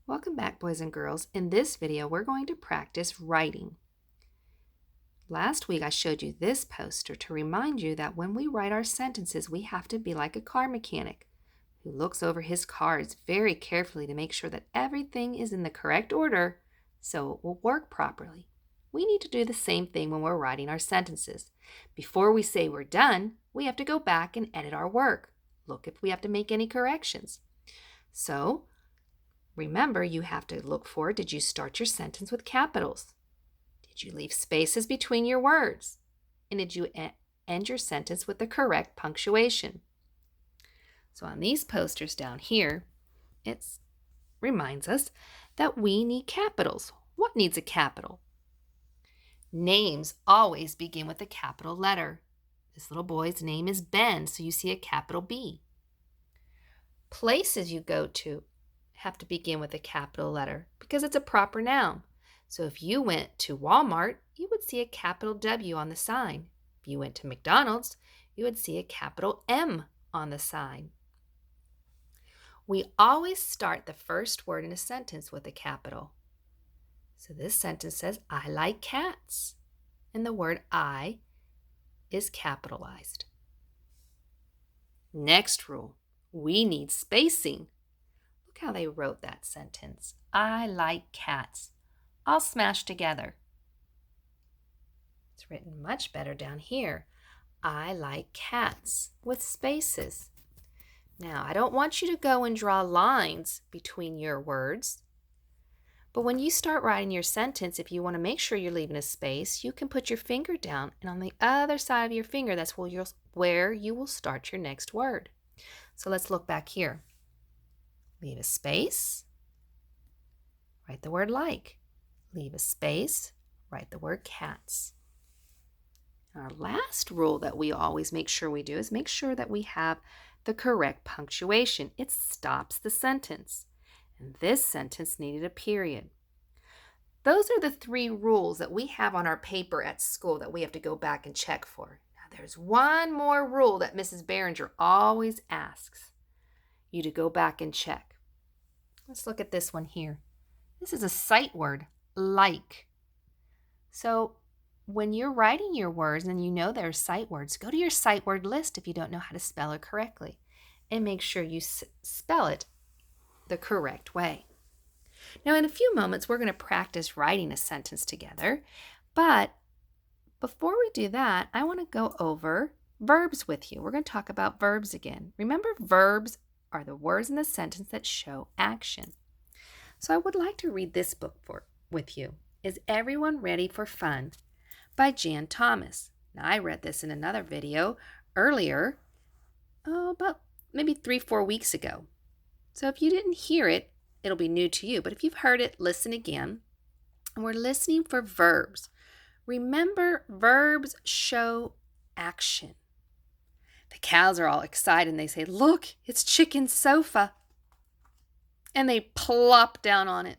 Welcome back, boys and girls. In this video, we're going to practice writing. Last week, I showed you this poster to remind you that when we write our sentences, we have to be like a car mechanic who looks over his cars very carefully to make sure that everything is in the correct order so it will work properly. We need to do the same thing when we're writing our sentences. Before we say we're done, we have to go back and edit our work. Look if we have to make any corrections. So, remember, you have to look for, did you start your sentence with capitals? Did you leave spaces between your words? And did you end your sentence with the correct punctuation? So on these posters down here, it reminds us that we need capitals. What needs a capital? Names always begin with a capital letter. This little boy's name is Ben, so you see a capital B. Places you go to have to begin with a capital letter because it's a proper noun. So if you went to Walmart, you would see a capital W on the sign. If you went to McDonald's, you would see a capital M on the sign. We always start the first word in a sentence with a capital. So this sentence says, I like cats. And the word I is capitalized. Next rule, we need spacing. Look how they wrote that sentence. I like cats. All smashed together. It's written much better down here. I like cats with spaces. Now, I don't want you to go and draw lines between your words. But when you start writing your sentence, if you want to make sure you're leaving a space, you can put your finger down, and on the other side of your finger, that's where you will start your next word. So let's look back here. Leave a space, write the word like. Leave a space, write the word cats. Our last rule that we always make sure we do is make sure that we have the correct punctuation. It stops the sentence. And this sentence needed a period. Those are the 3 rules that we have on our paper at school that we have to go back and check for. Now, there's one more rule that Mrs. Behringer always asks you to go back and check. Let's look at this one here. This is a sight word, like. So when you're writing your words and you know they're sight words, go to your sight word list if you don't know how to spell it correctly and make sure you spell it the correct way. Now, in a few moments, we're going to practice writing a sentence together. But before we do that, I want to go over verbs with you. We're going to talk about verbs again. Remember, verbs are the words in the sentence that show action. So I would like to read this book with you. Is Everyone Ready for Fun? By Jan Thomas. Now, I read this in another video earlier, about maybe 3-4 weeks ago. So if you didn't hear it, it'll be new to you. But if you've heard it, listen again. And we're listening for verbs. Remember, verbs show action. The cows are all excited and they say, look, it's Chicken's sofa. And they plop down on it.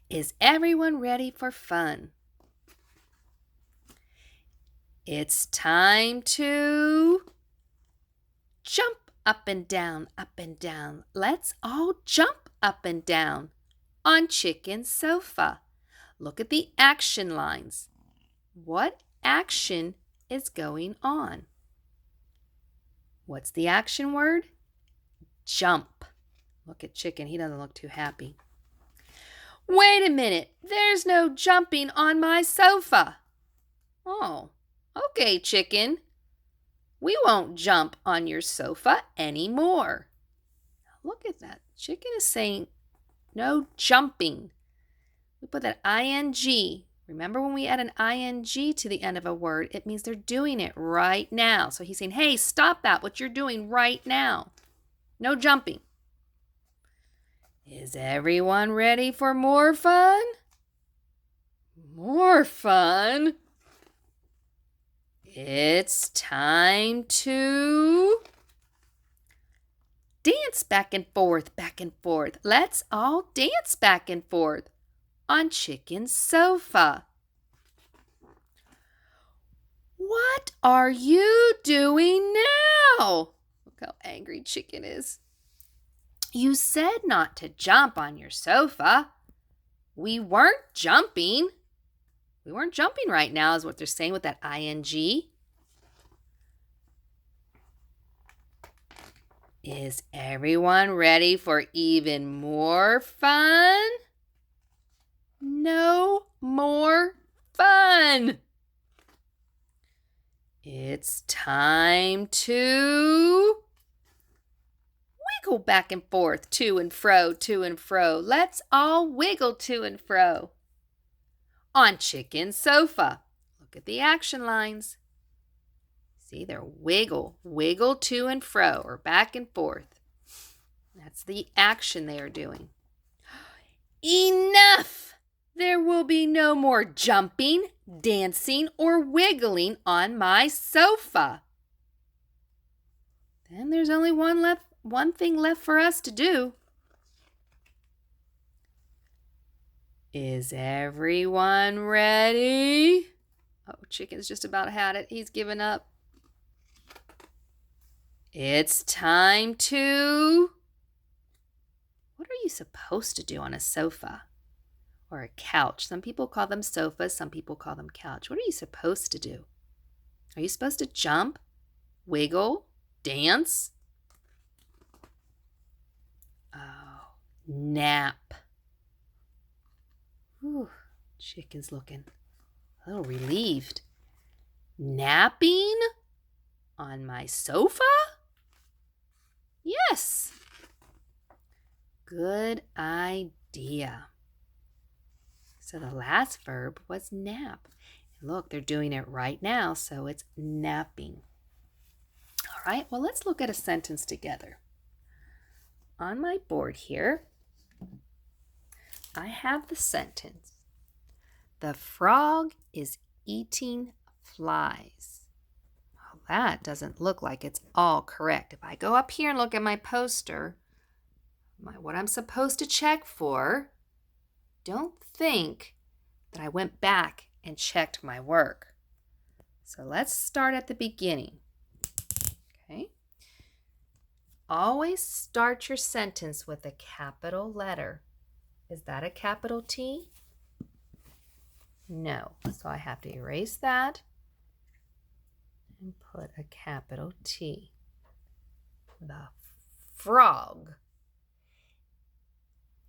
Is everyone ready for fun? It's time to jump up and down, up and down. Let's all jump up and down on Chicken's sofa. Look at the action lines. What action is going on? What's the action word? Jump. Look at Chicken. He doesn't look too happy. Wait a minute. There's no jumping on my sofa. Oh, okay, Chicken. We won't jump on your sofa anymore. Now look at that. Chicken is saying no jumping. We put that ing. Remember when we add an ing to the end of a word, it means they're doing it right now. So he's saying, hey, stop that, what you're doing right now. No jumping. Is everyone ready for more fun? More fun? It's time to dance back and forth, back and forth. Let's all dance back and forth on Chicken's sofa. What are you doing now? Look how angry Chicken is. You said not to jump on your sofa. We weren't jumping. We weren't jumping right now is what they're saying with that ing. Is everyone ready for even more fun? No more fun. It's time to wiggle back and forth, to and fro, to and fro. Let's all wiggle to and fro. On Chicken's sofa. Look at the action lines. See, they're wiggle, wiggle to and fro, or back and forth. That's the action they are doing. Enough! There will be no more jumping, dancing, or wiggling on my sofa. Then there's only one thing left for us to do. Is everyone ready? Oh, Chicken's just about had it. He's given up. It's time to... What are you supposed to do on a sofa or a couch? Some people call them sofas, some people call them couch. What are you supposed to do? Are you supposed to jump, wiggle, dance? Oh, nap. Ooh, Chicken's looking a little relieved. Napping on my sofa? Yes. Good idea. So the last verb was nap. And look, they're doing it right now, so it's napping. All right, well, let's look at a sentence together. On my board here, I have the sentence, the frog is eating flies. Well, that doesn't look like it's all correct. If I go up here and look at my poster, what I'm supposed to check for, don't think that I went back and checked my work. So let's start at the beginning. Okay. Always start your sentence with a capital letter. Is that a capital T? No. So I have to erase that and put a capital T. The frog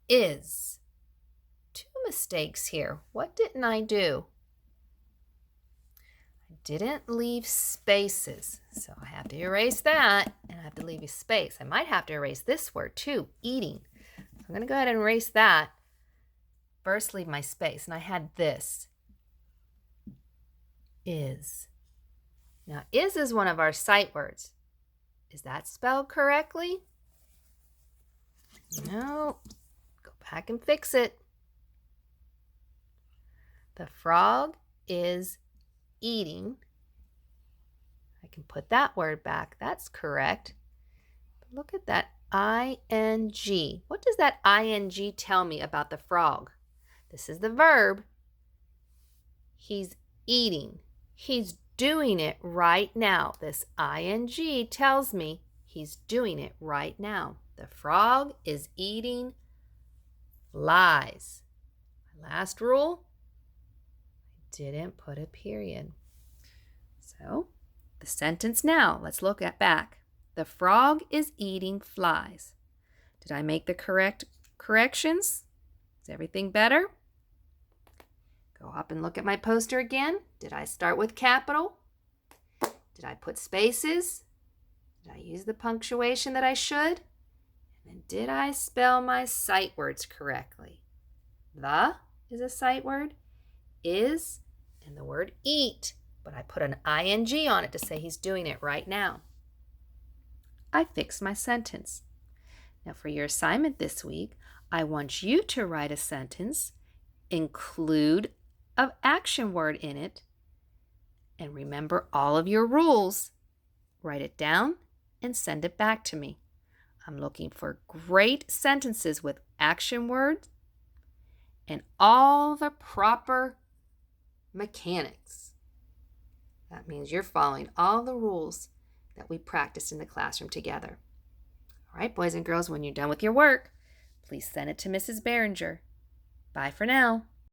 is. Two mistakes here. What didn't I do? I didn't leave spaces. So I have to erase that and I have to leave a space. I might have to erase this word too, eating. So I'm going to go ahead and erase that. First, leave my space. And I had this. Is. Now, is one of our sight words. Is that spelled correctly? No. Go back and fix it. The frog is eating. I can put that word back. That's correct. But look at that ing. What does that ing tell me about the frog? This is the verb. He's eating. He's doing it right now. This ing tells me he's doing it right now. The frog is eating flies. My last rule, I didn't put a period. So the sentence now, let's look at back. The frog is eating flies. Did I make the correct corrections? Is everything better? Go up and look at my poster again. Did I start with capital? Did I put spaces? Did I use the punctuation that I should? And then did I spell my sight words correctly? The is a sight word, is, and the word eat. But I put an ing on it to say he's doing it right now. I fixed my sentence. Now for your assignment this week, I want you to write a sentence, include an action word in it, and remember all of your rules. Write it down and send it back to me. I'm looking for great sentences with action words and all the proper mechanics. That means you're following all the rules that we practiced in the classroom together. All right, boys and girls, when you're done with your work, please send it to Mrs. Behringer. Bye for now.